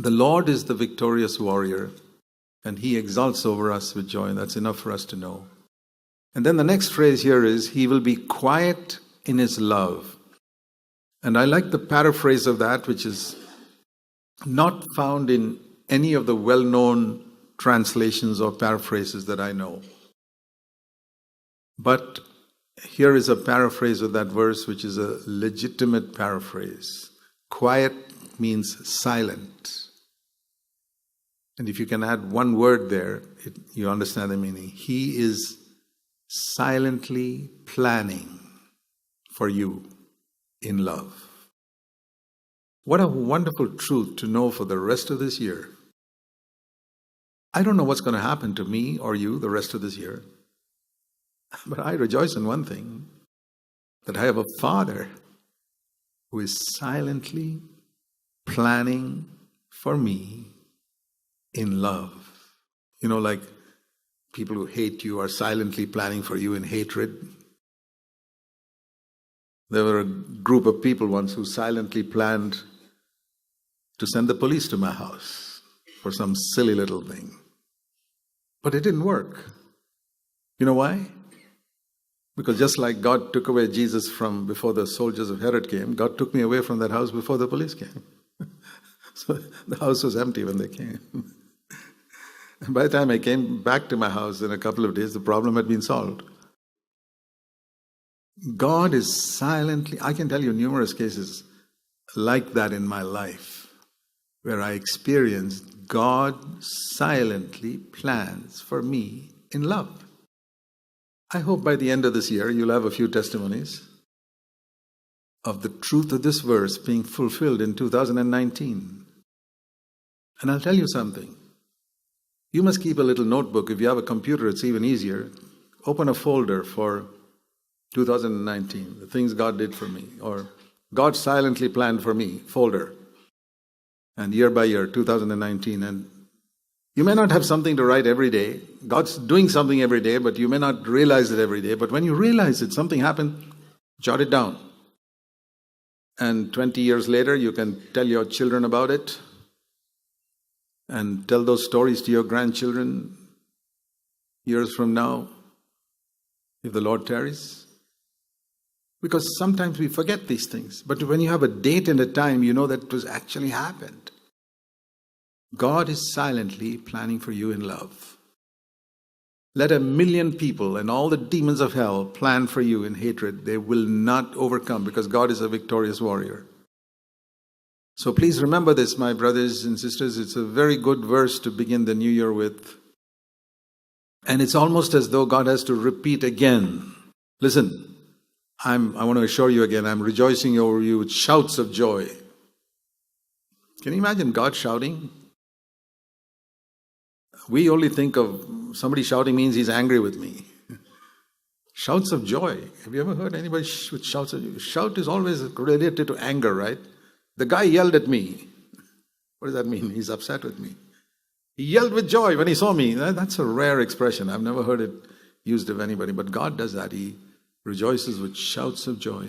The Lord is the victorious warrior, and He exalts over us with joy. That's enough for us to know. And then the next phrase here is, He will be quiet in His love. And I like the paraphrase of that, which is not found in any of the well-known translations or paraphrases that I know. But here is a paraphrase of that verse, which is a legitimate paraphrase. Quiet means silent. And if you can add one word there, you understand the meaning. He is silently planning for you in love. What a wonderful truth to know for the rest of this year. I don't know what's going to happen to me or you the rest of this year. But I rejoice in one thing, that I have a Father who is silently planning for me in love. You know, like people who hate you are silently planning for you in hatred. There were a group of people once who silently planned to send the police to my house for some silly little thing. But it didn't work. You know why? Because just like God took away Jesus from before the soldiers of Herod came, God took me away from that house before the police came. So the house was empty when they came. And by the time I came back to my house in a couple of days, the problem had been solved. God is silently, I can tell you numerous cases like that in my life, where I experienced God silently plans for me in love. I hope by the end of this year you'll have a few testimonies of the truth of this verse being fulfilled in 2019. And I'll tell you something. You must keep a little notebook. If you have a computer, it's even easier. Open a folder for 2019, the things God did for me, or God silently planned for me, folder. And year by year, 2019. And you may not have something to write every day. God's doing something every day, but you may not realize it every day. But when you realize it, something happened, jot it down. And 20 years later, you can tell your children about it and tell those stories to your grandchildren years from now, if the Lord tarries. Because sometimes we forget these things. But when you have a date and a time, you know that it was actually happened. God is silently planning for you in love. Let 1 million people and all the demons of hell plan for you in hatred. They will not overcome, because God is a victorious warrior. So please remember this, my brothers and sisters. It's a very good verse to begin the new year with. And it's almost as though God has to repeat again. Listen, I want to assure you again, I'm rejoicing over you with shouts of joy. Can you imagine God shouting? We only think of somebody shouting means he's angry with me. Shouts of joy. Have you ever heard anybody with shouts of joy? Shout is always related to anger, right? The guy yelled at me. What does that mean? He's upset with me. He yelled with joy when he saw me. That's a rare expression. I've never heard it used of anybody. But God does that. He rejoices with shouts of joy.